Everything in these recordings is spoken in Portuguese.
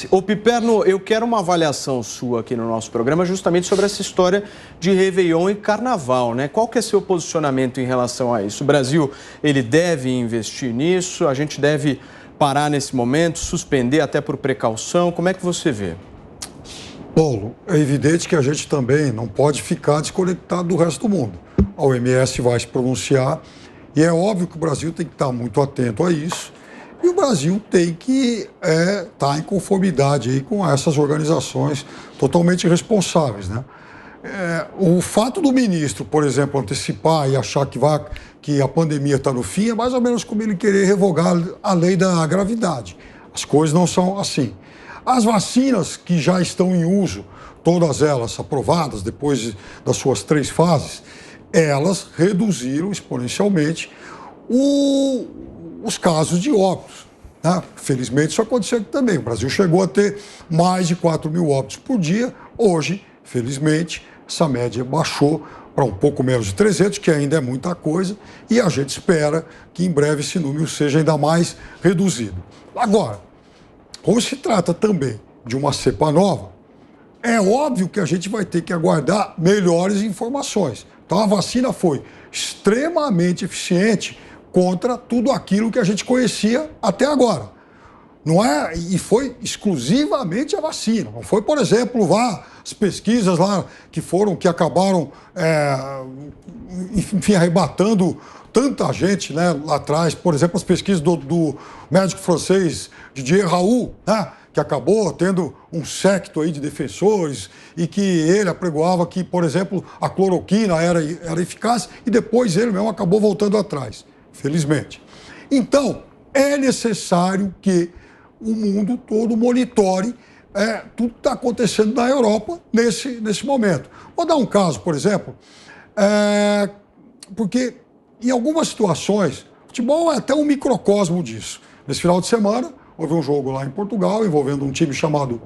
acontece. Ô Piperno, eu quero uma avaliação sua aqui no nosso programa justamente sobre essa história de Réveillon e Carnaval, né? Qual que é seu posicionamento em relação a isso? O Brasil, ele deve investir nisso? A gente deve parar nesse momento, suspender até por precaução? Como é que você vê? Paulo, é evidente que a gente também não pode ficar desconectado do resto do mundo. A OMS vai se pronunciar e é óbvio que o Brasil tem que estar muito atento a isso e o Brasil tem que estar em conformidade aí com essas organizações totalmente responsáveis, né? O fato do ministro, por exemplo, antecipar e achar que a pandemia está no fim é mais ou menos como ele querer revogar a lei da gravidade. As coisas não são assim. As vacinas que já estão em uso, todas elas aprovadas depois das suas 3 fases, elas reduziram exponencialmente os casos de óbitos, né? Felizmente isso aconteceu aqui também. O Brasil chegou a ter mais de 4.000 óbitos por dia. Hoje, felizmente, essa média baixou para um pouco menos de 300, que ainda é muita coisa, e a gente espera que em breve esse número seja ainda mais reduzido. Agora, como se trata também de uma cepa nova, é óbvio que a gente vai ter que aguardar melhores informações. Então a vacina foi extremamente eficiente contra tudo aquilo que a gente conhecia até agora. Não é? E foi exclusivamente a vacina. Não foi, por exemplo, as pesquisas lá que acabaram, enfim, arrebatando tanta gente, né, lá atrás. Por exemplo, as pesquisas do médico francês Didier Raoult, né, que acabou tendo um séquito aí de defensores e que ele apregoava que, por exemplo, a cloroquina era eficaz e depois ele mesmo acabou voltando atrás, felizmente. Então, é necessário que o mundo todo monitore tudo que está acontecendo na Europa nesse momento. Vou dar um caso, por exemplo, porque em algumas situações, futebol é até um microcosmo disso. Nesse final de semana, houve um jogo lá em Portugal envolvendo um time chamado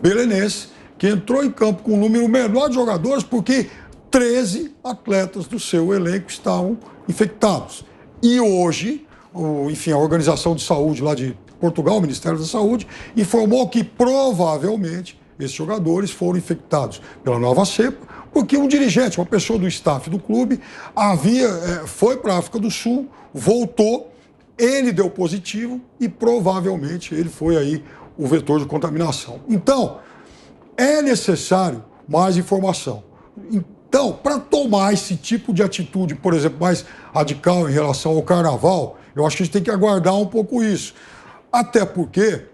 Belenenses, que entrou em campo com um número menor de jogadores porque 13 atletas do seu elenco estavam infectados. E hoje, enfim, a Organização de Saúde lá de Portugal, o Ministério da Saúde, informou que provavelmente esses jogadores foram infectados pela nova cepa, porque um dirigente, uma pessoa do staff do clube, foi para a África do Sul, voltou, ele deu positivo e provavelmente ele foi aí o vetor de contaminação. Então, é necessário mais informação. Então, para tomar esse tipo de atitude, por exemplo, mais radical em relação ao carnaval, eu acho que a gente tem que aguardar um pouco isso. Até porque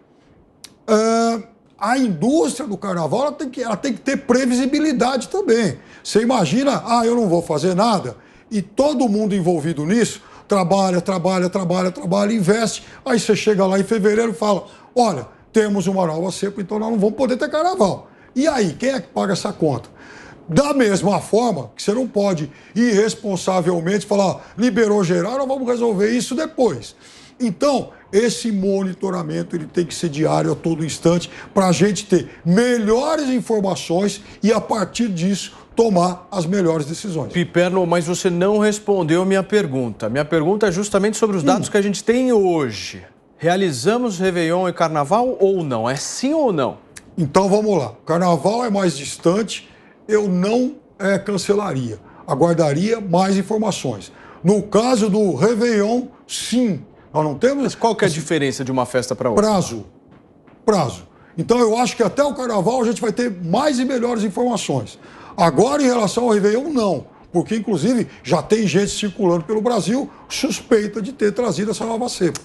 a indústria do carnaval ela tem que ter previsibilidade também. Você imagina, eu não vou fazer nada, e todo mundo envolvido nisso trabalha, investe, aí você chega lá em fevereiro e fala, olha, temos uma nova cepa, então nós não vamos poder ter carnaval. E aí, quem é que paga essa conta? Da mesma forma que você não pode irresponsavelmente falar, liberou geral, nós vamos resolver isso depois. Então, esse monitoramento ele tem que ser diário a todo instante para a gente ter melhores informações e, a partir disso, tomar as melhores decisões. Piperno, mas você não respondeu a minha pergunta. Minha pergunta é justamente sobre os dados que a gente tem hoje. Realizamos Réveillon e Carnaval ou não? É sim ou não? Então, vamos lá. Carnaval é mais distante, eu não cancelaria. Aguardaria mais informações. No caso do Réveillon, sim. Nós não temos... Mas qual que é a diferença de uma festa para outra? Prazo. Então eu acho que até o Carnaval a gente vai ter mais e melhores informações. Agora, em relação ao Réveillon, não. Porque, inclusive, já tem gente circulando pelo Brasil suspeita de ter trazido essa nova cepa.